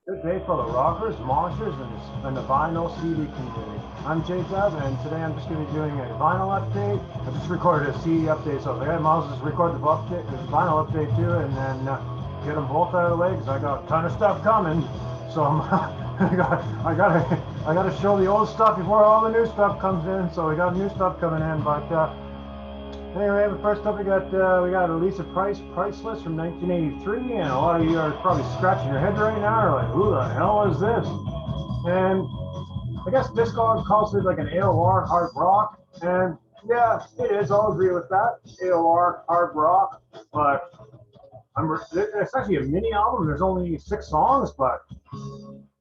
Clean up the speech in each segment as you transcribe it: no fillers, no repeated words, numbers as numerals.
Good day, fellow rockers, moshers, and the vinyl CD community. I'm Jay Dub, and today I'm just going to be doing a vinyl update. I just recorded a CD update, so I might as well just record the vinyl update too, and then get them both out of the way because I got a ton of stuff coming. So I gotta show the old stuff before all the new stuff comes in. So we got new stuff coming in, but anyway, but first up we got a Lisa price list from 1983, and a lot of you are probably scratching your head right now, or like, who the hell is this? And I guess Discog calls it like an AOR hard rock, and yeah, it is. I'll agree with that. AOR hard rock, but it's actually a mini album. There's only 6 songs, but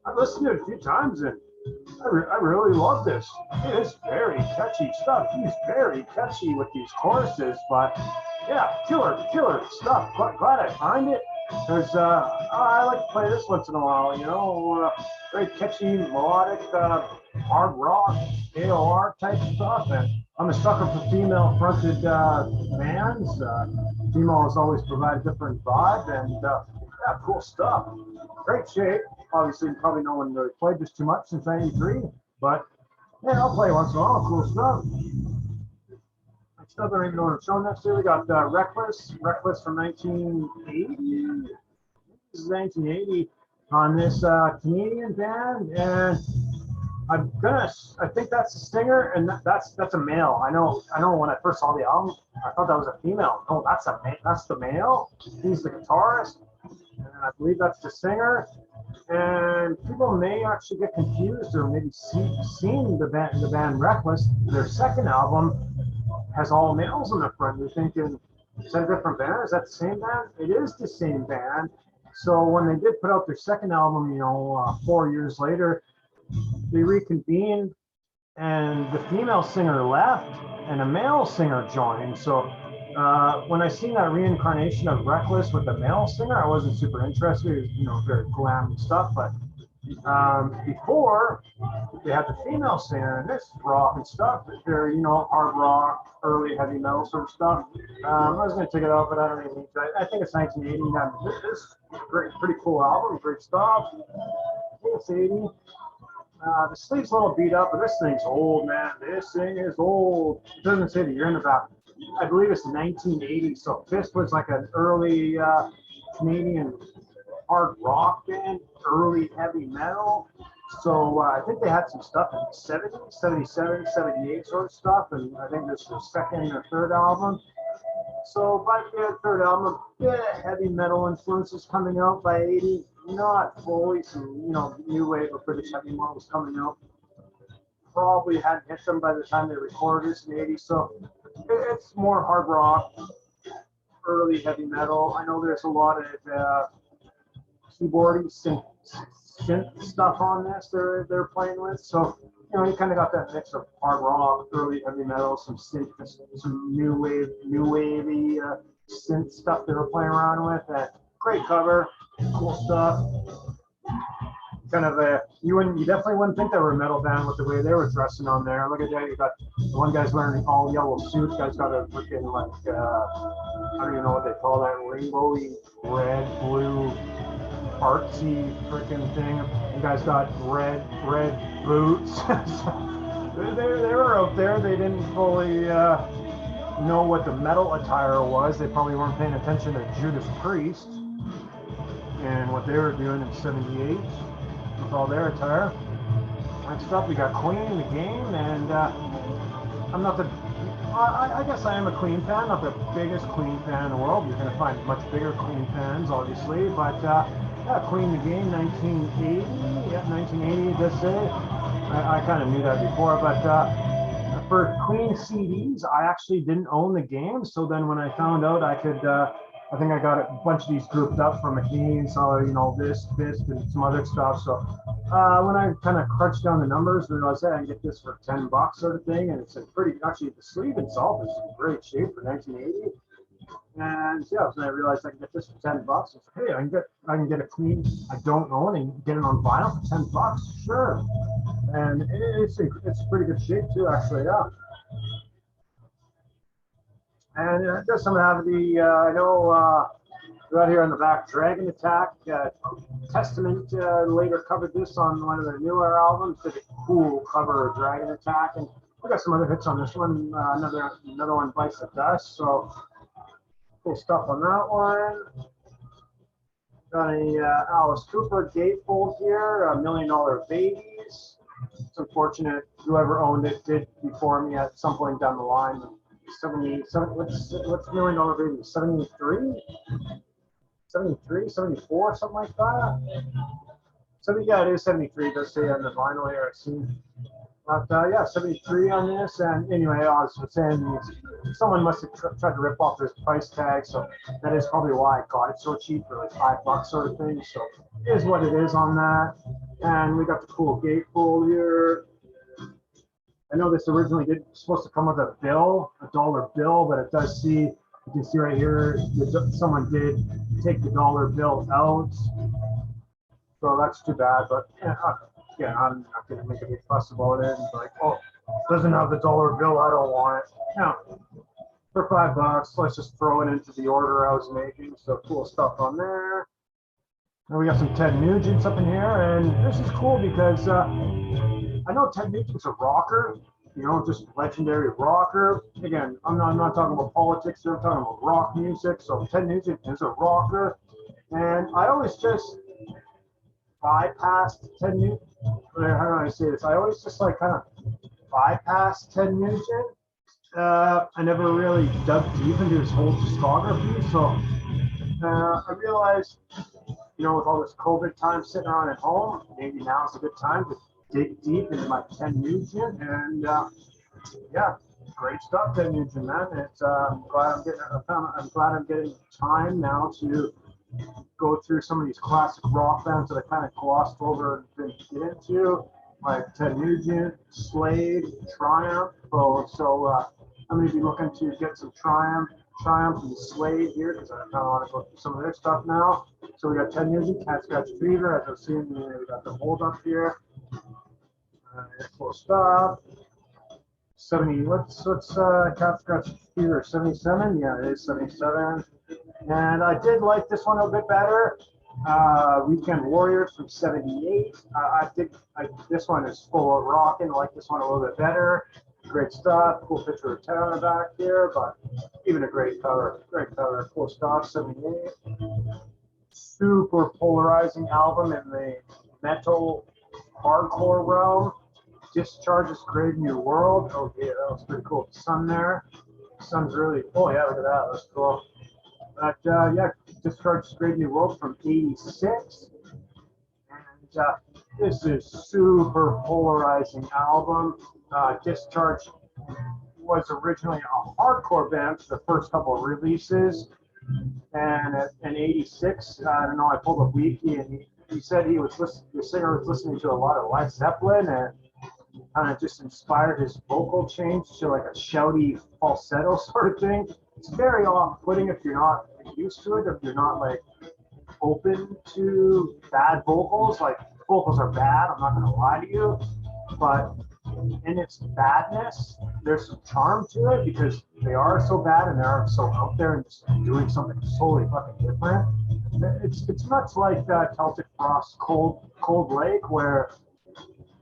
I've listened to it a few times, and I really love this. It is very catchy stuff. He's very catchy with these choruses, but yeah, killer stuff. Glad I find it because I like to play this once in a while. Very catchy, melodic, hard rock, AOR type stuff, and I'm a sucker for female-fronted bands. Females always provide a different vibe, and yeah, cool stuff. Great shape. Obviously, probably no one really played this too much since '93, but yeah, I'll play once in a while. Cool stuff. Next up, I don't even know what I'm showing next year. We got Reckless from 1980. This is 1980 on this Canadian band, and I think that's the singer, and that's a male. I know when I first saw the album, I thought that was a female. No, that's the male. He's the guitarist, and I believe that's the singer. And people may actually get confused or maybe seen the band Reckless. Their second album has all males on the front. You're thinking, is that a different band? Is that the same band? It is the same band. So when they did put out their second album, 4 years later, they reconvened, and the female singer left, and a male singer joined. So when I seen that reincarnation of Reckless with the male singer, I wasn't super interested. It was, very glam stuff. But before they had the female singer, and this rock and stuff, it's very, hard rock, early heavy metal sort of stuff. I was going to take it out, but I don't even need to. I think it's 1980. This is pretty cool album, great stuff. I think it's 80. The sleeve's a little beat up, but this thing's old, man. This thing is old. It doesn't say the year in the back. I believe it's 1980. So Fist was like an early Canadian hard rock band, early heavy metal. So I think they had some stuff in the 70s, 77, 78 sort of stuff. And I think this was second or third album. So by the third album, heavy metal influences coming out by 80. Not fully, some new wave of British heavy metal was coming out. Probably hadn't hit them by the time they recorded this in the 80s. So it's more hard rock, early heavy metal. I know there's a lot of keyboardy synth stuff on this they're playing with. So you kind of got that mix of hard rock, early heavy metal, some synth, some new wavy synth stuff they were playing around with. Great cover, cool stuff. Kind of you definitely wouldn't think they were a metal band with the way they were dressing on there. Look at that, you got one guy's wearing an all yellow suit. The guy's got a freaking I don't even know what they call that, rainbowy red, blue, artsy freaking thing. The guy's got red boots. they were out there. They didn't fully know what the metal attire was. They probably weren't paying attention to Judas Priest and what they were doing in '78 with all their attire. Next up, we got Queen, The Game, and I'm not I guess I am a Queen fan, not the biggest Queen fan in the world. You're going to find much bigger Queen fans, obviously, but yeah, Queen, The Game, 1980. Yeah, 1980, does say. I kind of knew that before, but for Queen CDs, I actually didn't own the game. So then when I found out I could, I think I got a bunch of these grouped up from a Canadian seller, this, and some other stuff. So when I kind of crunched down the numbers, realized I can get this for $10 sort of thing. And it's actually the sleeve itself is in great shape for 1980. And yeah, so I realized I can get this for $10. I said, hey, I can get a Queen I don't own and get it on vinyl for $10. Sure. And it's pretty good shape too, actually. Yeah. And it does some have the I know We got here on the back, Dragon Attack. Testament later covered this on one of their newer albums. Did a cool cover of Dragon Attack, and we got some other hits on this one. Another one, Bites the Dust. So cool stuff on that one. Got a Alice Cooper gatefold here, $1 Million Babies. It's unfortunate whoever owned it did before me at some point down the line. 77, what's $1 Million Babies? 73? 73, 74, something like that. Yeah, it is 73. It does say on the vinyl here, I see. But yeah, 73 on this. And anyway, I was saying someone must have tried to rip off this price tag, so that is probably why I got it so cheap for like $5 sort of thing. So it is what it is on that. And we got the cool gatefold here. I know this originally supposed to come with a bill, a dollar bill, but it does see, you can see right here, someone did take the dollar bill out. So that's too bad, but yeah, I'm not going to make a big fuss about it. And like, oh, it doesn't have the dollar bill, I don't want it. No, for $5, let's just throw it into the order I was making. So cool stuff on there. And we got some Ted Nugent's up in here, and this is cool because I know Ted Nugent's a rocker, you know, just legendary rocker. Again, I'm not talking about politics here, I'm talking about rock music. So Ted Nugent is a rocker, and I always just bypassed Ted Nugent. How do I say this? I always just like kind of bypassed Ted Nugent. I never really dug deep into his whole discography, so I realized, you know, with all this COVID time sitting around at home, maybe now's a good time to dig deep into my Ted Nugent, and yeah, great stuff, Ted Nugent, man. It's I'm glad I'm getting time now to go through some of these classic rock bands that I kind of glossed over and didn't get into, like Ted Nugent, Slade, Triumph. So I'm going to be looking to get some Triumph and Slade here because I kind of want to go through some of their stuff now. So we got Ted Nugent, Cat Scratch Fever, as I've seen, we got the hold up here. Cool stuff. 70, what's Cat Scratch Fever, 77? Yeah, it is 77. And I did like this one a bit better. Weekend Warriors from 78. This one is full of rocking. I like this one a little bit better. Great stuff. Cool picture of Ted on the back here, but even a great cover. Great cover. Cool stuff. 78. Super polarizing album in the metal hardcore realm. Discharge's Great New World. Oh yeah, that was pretty cool. The sun there. The sun's really. Oh yeah, look at that. That's cool. But yeah, Discharge's Great New World from 86. And this is super polarizing album. Discharge was originally a hardcore band for the first couple of releases. And in 86, I don't know, I pulled a wiki and he said the singer was listening to a lot of Led Zeppelin and kind of just inspired his vocal change to like a shouty falsetto sort of thing. It's very off-putting if you're not used to it, if you're not like open to bad vocals. Like vocals are bad, I'm not gonna lie to you, but in its badness, there's some charm to it because they are so bad and they're so out there and just doing something totally fucking different. It's much like Celtic Frost Cold Lake, where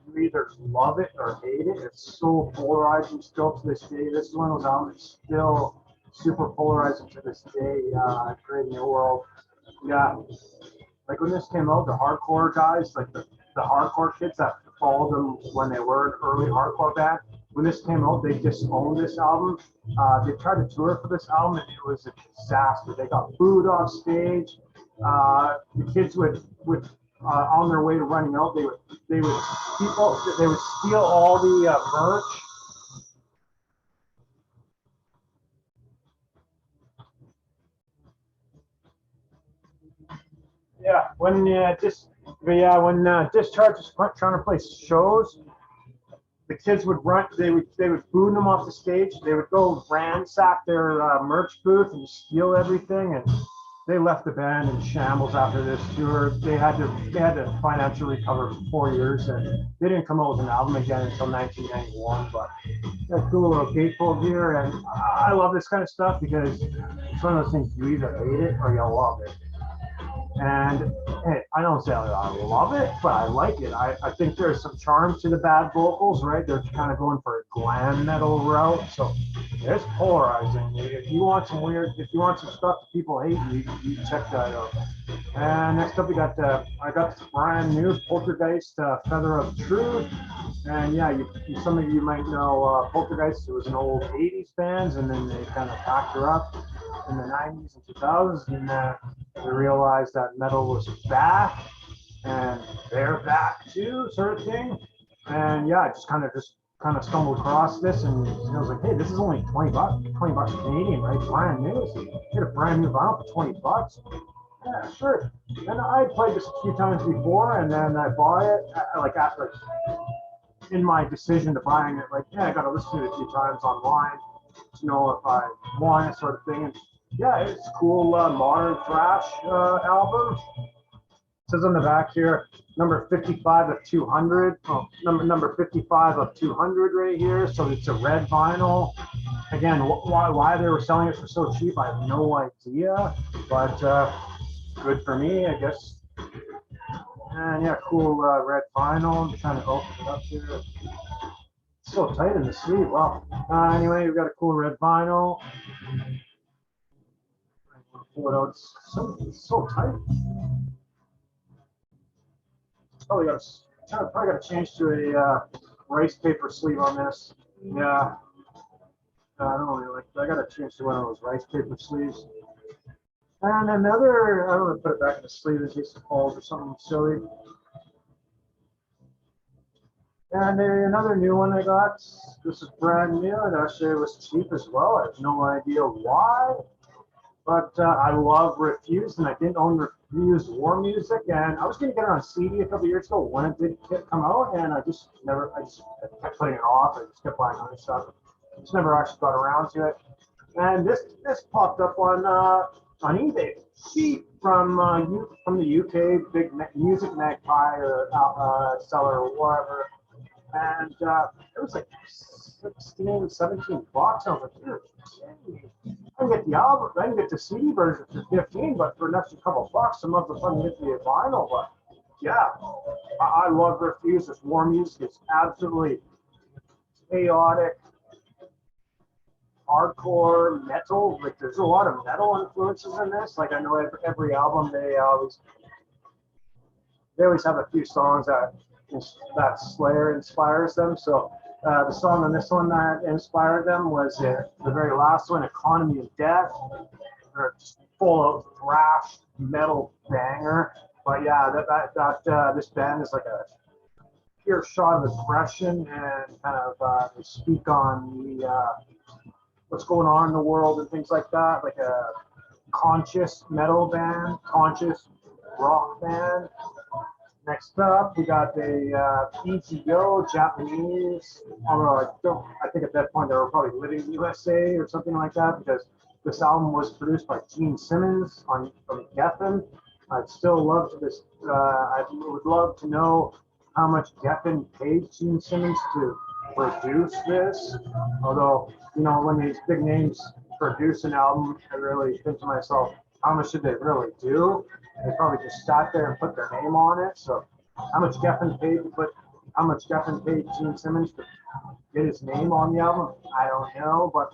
you either love it or hate it. It's so polarizing still to this day. This is one of those albums still super polarizing to this day. Great New World. Yeah, like when this came out, the hardcore guys, like the hardcore kids that followed them when they were an early hardcore band, when this came out, they disowned this album. They tried to tour for this album, and it was a disaster. They got booed off stage. The kids would on their way to running out, they would steal all the merch. Yeah, when Discharge was trying to play shows, the kids would run. They would boo them off the stage. They would go ransack their merch booth and steal everything. And they left the band in shambles after this tour. They had to financially recover for 4 years, and they didn't come out with an album again until 1991. But a cool little gatefold here, and I love this kind of stuff because it's one of those things you either hate it or you love it. And hey, I don't say I love it, but I like it. I think there's some charm to the bad vocals, right? They're kind of going for a glam metal route, so it's polarizing. If you want some stuff that people hate, you check that out. And next up, I got this brand new Poltergeist, Feather of Truth. And yeah, some of you might know Poltergeist. It was an old 80s band, and then they kind of packed her up in the 90s and 2000s, and they realized that metal was back, and they're back too, sort of thing. And yeah, I just kind of stumbled across this, and I was like, hey, this is only 20 bucks Canadian, right? Brand new. So you get a brand new vinyl for 20 bucks. Yeah, sure. And I played this a few times before, and then I bought it, after in my decision to buying it, like, yeah, I got to listen to it a few times online to know if I want it, sort of thing. And yeah, it's a cool modern thrash album. It says on the back here, number 55 of 200. Oh, number 55 of 200 right here. So it's a red vinyl. Again, why they were selling it for so cheap, I have no idea. But good for me, I guess. And yeah, cool red vinyl. I'm trying to open it up here. It's so tight in the sleeve. Wow. Anyway, we've got a cool red vinyl. Pull it out. It's so tight. Probably got to change to a rice paper sleeve on this. Yeah. I don't really like that. I got to change to one of those rice paper sleeves. And another, I don't want to put it back in the sleeve in case it falls or something silly. And another new one I got. This is brand new, and actually it was cheap as well. I have no idea why, but I love Refused, and I didn't own Refused War Music, and I was going to get it on CD a couple years ago when it did come out, and I kept putting it off. I just kept buying other stuff. Just never actually got around to it. And this popped up on eBay, cheap from the UK, big music magpie or seller or whatever, and it was like 16, 17 bucks. I was like, you're kidding me. I can get the album, I can get the CD version for 15, but for an extra couple bucks, I'm not going to get the vinyl. But yeah, I love Refused. It's War Music. It's absolutely chaotic, hardcore metal. Like, there's a lot of metal influences in this. Like, I know every album they always have a few songs that Slayer inspires them. So the song on this one that inspired them was the very last one, Economy of Death. They're just full of thrash metal banger. But yeah, this band is like a pure shot of aggression, and kind of they speak on the what's going on in the world and things like that, like a conscious metal band, conscious rock band. Next up, we got the ETO, Japanese, although I think at that point they were probably living in USA or something like that, because this album was produced by Gene Simmons from Geffen. I'd still love to I would love to know how much Geffen paid Gene Simmons to produce this. Although, when these big names produce an album, I really think to myself, how much did they really do? They probably just sat there and put their name on it. So how much Geffen paid Gene Simmons to get his name on the album, I don't know. But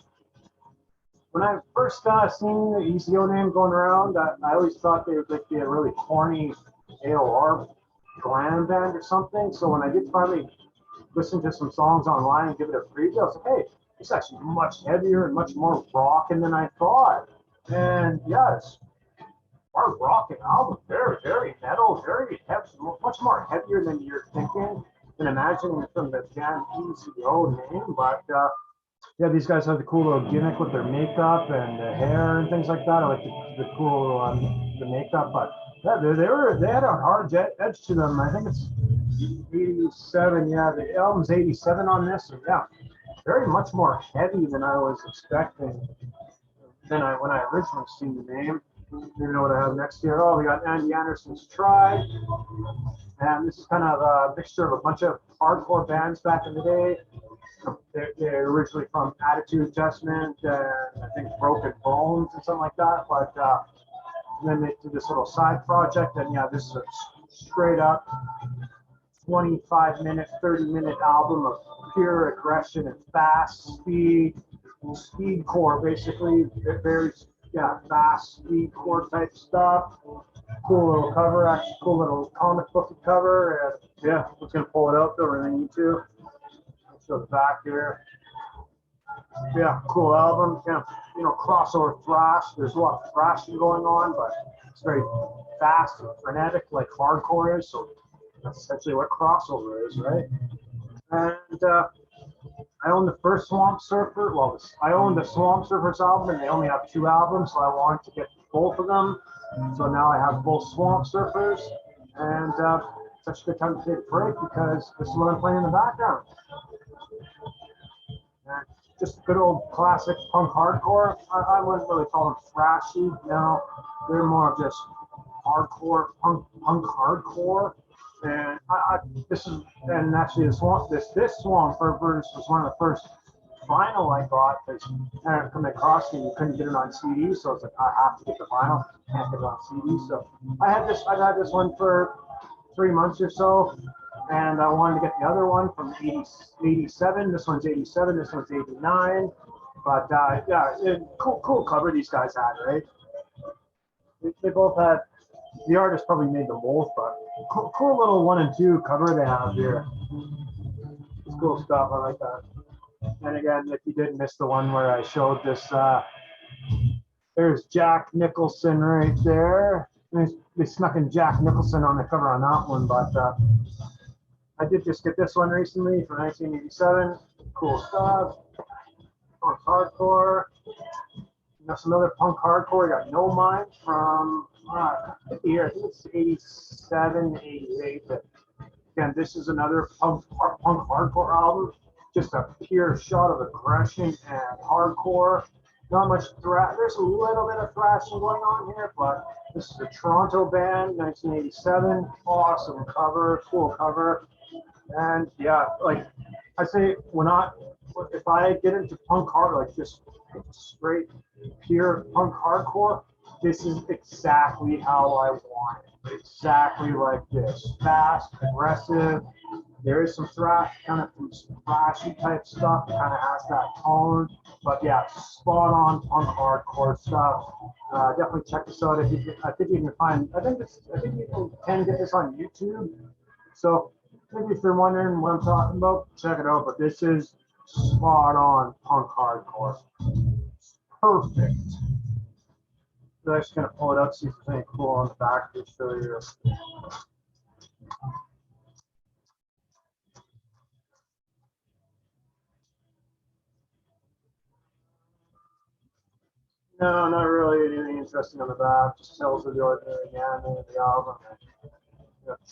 when I first seen the ECO name going around, I always thought they would be a really corny AOR glam band or something. So when I did finally listen to some songs online and give it a preview, I was like, hey, it's actually much heavier and much more rocking than I thought. And yes, our rocking album, very, very metal, very heavy, much more heavier than you're thinking and imagining from the band ECO name. But yeah, these guys have the cool little gimmick with their makeup and the hair and things like that. I like the cool the makeup, but yeah, they had a hard edge to them. I think it's 87. Yeah, the album's 87 on this, and yeah, very much more heavy than I was expecting when I originally seen the name. don't even know what I have next here. Oh, we got Andy Anderson's Try. And this is kind of a mixture of a bunch of hardcore bands back in the day. They're originally from Attitude Adjustment and I think Broken Bones and something like that. But then they did this little side project. And yeah, this is a straight up 25-minute, 30-minute album of pure aggression and fast speed core, basically. Very, yeah, fast speed core type stuff. Cool little cover, actually cool little comic book cover. And yeah, I'm just gonna pull it out though, really need to. I'll show the back here. Yeah, cool album. Kind of, crossover thrash. There's a lot of thrashing going on, but it's very fast and frenetic, like hardcore is. So that's essentially what crossover is, right? And I own the first Swamp Surfer. Well, I own the Swamp Surfers album, and they only have 2 albums, so I wanted to get both of them. So now I have both Swamp Surfers, and such a good time to take a break because this is what I'm playing in the background. And just good old classic punk hardcore. I wouldn't really call them thrashy. No, they're more of just hardcore punk hardcore. And and actually the Swamp Surfers was one of the first vinyl I got because coming across me, you couldn't get it on CD, so I was like, I have to get the vinyl, can't get it on CD. So I've had this one for 3 months or so, and I wanted to get the other one from 87. This one's 87, this one's 89. But yeah, cool cover these guys had, right? They both had, the artist probably made them both, but cool little 1 and 2 cover they have here. It's cool stuff, I like that. And again, if you did miss the one where I showed this, there's Jack Nicholson right there. They snuck in Jack Nicholson on the cover on that one, but I did just get this one recently from 1987. Cool stuff. Punk hardcore. Some other punk hardcore. We got No Mind from here. I think it's 87, 88. But again, this is another punk hardcore album. Just a pure shot of aggression and hardcore. Not much thrash. There's a little bit of thrashing going on here, but this is a Toronto band, 1987. Awesome cover, cool cover. And yeah, like I say, if I get into punk hard, like just straight pure punk hardcore, this is exactly how I want it. Exactly like this. Fast, aggressive. There is some thrash, kind of some thrashy type stuff. It kind of has that tone, but yeah, spot on punk hardcore stuff. Definitely check this out. I think you can find. I think you can get this on YouTube. So maybe if you're wondering what I'm talking about, check it out. But this is spot on punk hardcore. Perfect. So I'm just gonna pull it up, see if there's anything cool on the back to show you. No, not really anything interesting on the back. Just tells of the ordinary man and the album.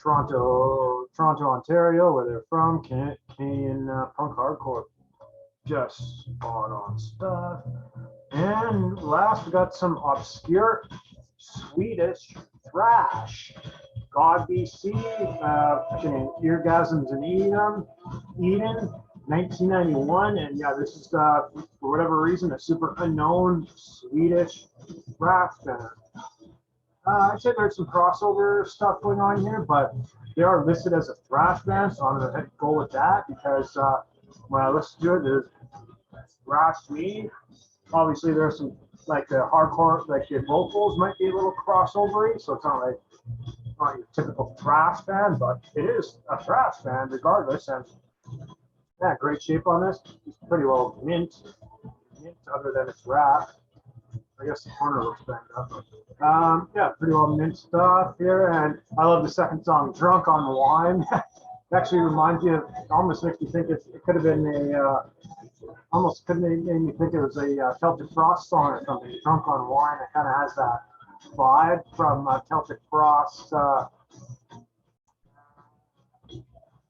Toronto, Ontario, where they're from. Canadian punk hardcore. Just spot on stuff. And last, we got some obscure Swedish thrash. God BC, Eargasms in Eden, 1991, and yeah, this is for whatever reason a super unknown Swedish thrash band. I'd say there's some crossover stuff going on here, but they are listed as a thrash band, so I'm gonna go with that because when I listen to it, there's thrash to me. Obviously, there's some like the hardcore, like the vocals might be a little crossovery, so it's not your typical thrash band, but it is a thrash band regardless. And yeah, great shape on this. It's pretty well mint other than its wrap. I guess the corner looks banged up. Yeah, pretty well mint stuff here. And I love the second song, Drunk on Wine. It actually reminds you, almost makes me think it could have been almost could have made me think it was a Celtic Frost song or something. Drunk on Wine. It kind of has that vibe from Celtic Frost.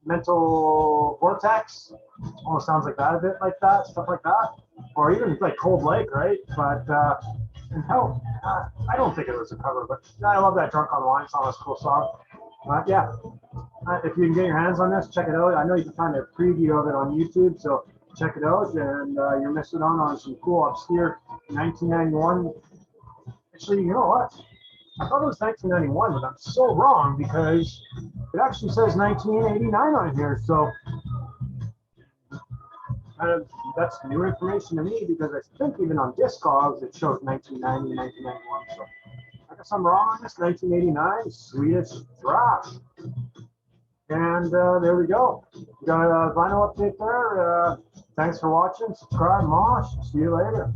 Mental Vortex, almost sounds like that, a bit like that, stuff like that, or even like Cold Lake, right? But And hell, I don't think it was a cover, but I love that Drunk on Wine song. It's a cool song. Yeah, if you can get your hands on this, check it out. I know you can find a preview of it on YouTube, so check it out. And you're missing out on some cool, obscure 1991. Actually, you know what? I thought it was 1991, but I'm so wrong because it actually says 1989 on here. So that's new information to me because I think even on Discogs it shows 1990, 1991. So I guess I'm wrong on this. 1989 Swedish rock. And there we go. We got a vinyl update there. Thanks for watching. Subscribe, Mosh. See you later.